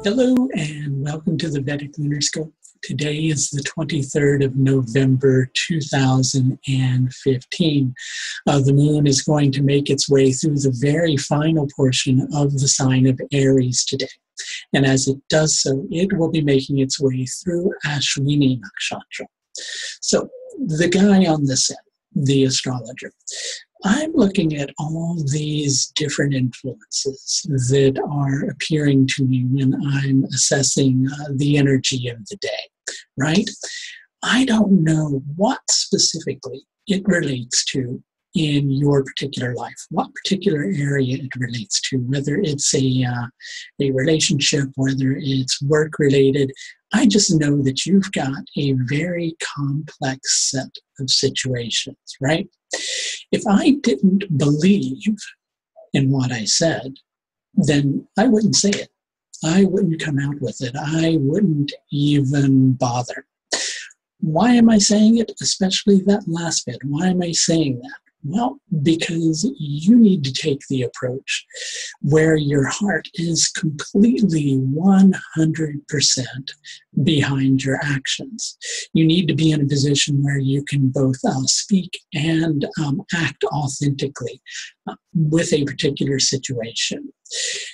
Hello and welcome to the Vedic Lunar Scope. Today is the 23rd of November 2015. The moon is going to make its way through the very final portion of the sign of Aries today. And as it does so, it will be making its way through Ashwini Nakshatra. So the guy on this end, the astrologer, I'm looking at all these different influences that are appearing to me when I'm assessing the energy of the day, right? I don't know what specifically it relates to in your particular life, what particular area it relates to, whether it's a relationship, whether it's work-related. I just know that you've got a very complex set of situations, right? If I didn't believe in what I said, then I wouldn't say it. I wouldn't come out with it. I wouldn't even bother. Why am I saying it? Especially that last bit. Why am I saying that? Well, because you need to take the approach where your heart is completely 100% behind your actions. You need to be in a position where you can both speak and act authentically with a particular situation.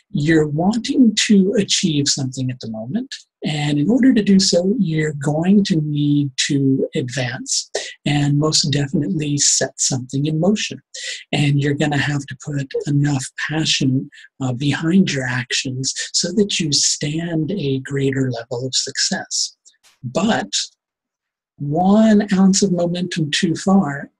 You're wanting to achieve something at the moment, and in order to do so, you're going to need to advance and most definitely set something in motion. And you're going to have to put enough passion behind your actions so that you stand a greater level of success. But 1 ounce of momentum too far,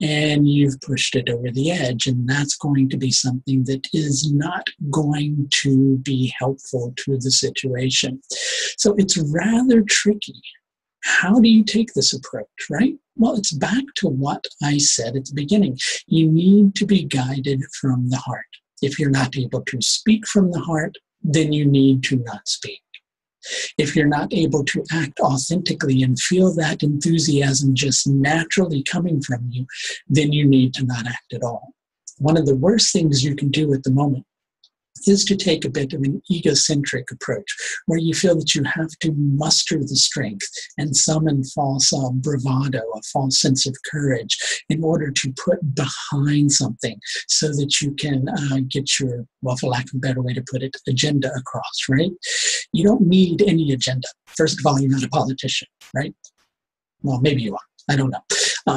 and you've pushed it over the edge, and that's going to be something that is not going to be helpful to the situation. So it's rather tricky. How do you take this approach, right? Well, it's back to what I said at the beginning. You need to be guided from the heart. If you're not able to speak from the heart, then you need to not speak. If you're not able to act authentically and feel that enthusiasm just naturally coming from you, then you need to not act at all. One of the worst things you can do at the moment is to take a bit of an egocentric approach, where you feel that you have to muster the strength and summon false bravado, a false sense of courage, in order to put behind something so that you can get your, well, for lack of a better way to put it, agenda across, right? You don't need any agenda. First of all, you're not a politician, right? Well, maybe you are. I don't know.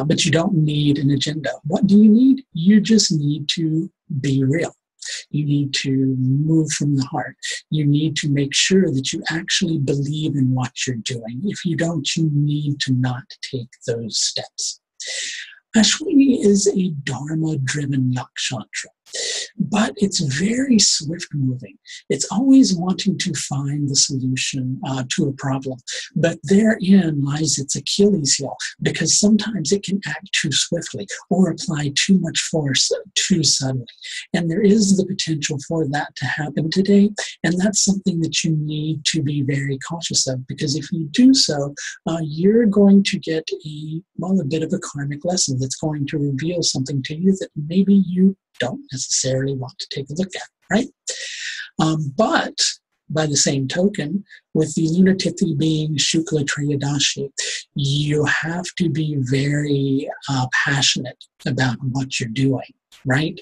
But you don't need an agenda. What do you need? You just need to be real. You need to move from the heart. You need to make sure that you actually believe in what you're doing. If you don't, you need to not take those steps. Ashwini is a Dharma-driven nakshatra, but it's very swift-moving. It's always wanting to find the solution to a problem, but therein lies its Achilles heel, because sometimes it can act too swiftly or apply too much force too suddenly. And there is the potential for that to happen today, and that's something that you need to be very cautious of, because if you do so, you're going to get a bit of a karmic lesson that's going to reveal something to you that maybe you don't necessarily want to take a look at, right? But by the same token, with the lunar tithi being Shukla Triyadashi, you have to be very passionate about what you're doing, right?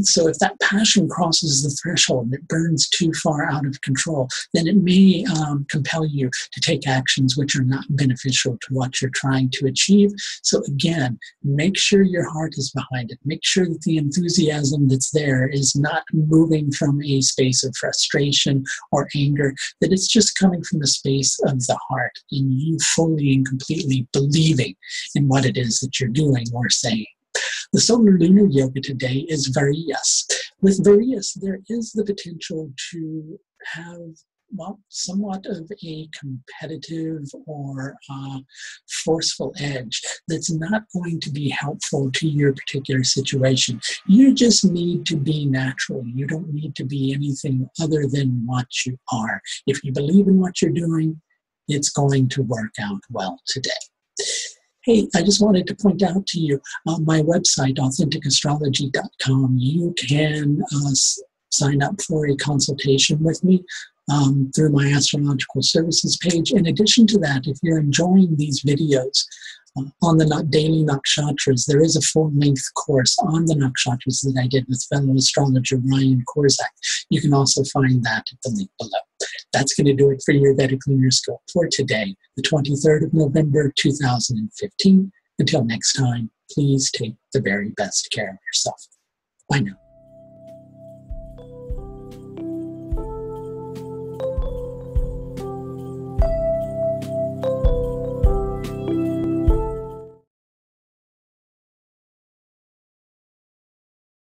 So if that passion crosses the threshold and it burns too far out of control, then it may compel you to take actions which are not beneficial to what you're trying to achieve. So again, make sure your heart is behind it. Make sure that the enthusiasm that's there is not moving from a space of frustration or anger, that it's just coming from a space of the heart and you fully and completely believing in what it is that you're doing or saying. The solar lunar yoga today is Varius. With Varius, there is the potential to have, well, somewhat of a competitive or forceful edge that's not going to be helpful to your particular situation. You just need to be natural. You don't need to be anything other than what you are. If you believe in what you're doing, it's going to work out well today. Hey, I just wanted to point out to you my website, authentically.com. You can sign up for a consultation with me. through my astrological services page. In addition to that, if you're enjoying these videos on the daily nakshatras, there is a full-length course on the nakshatras that I did with fellow astrologer Ryan Korzak. You can also find that at the link below. That's going to do it for your Vedic Lunar Scope for today, the 23rd of November, 2015. Until next time, please take the very best care of yourself. Bye now.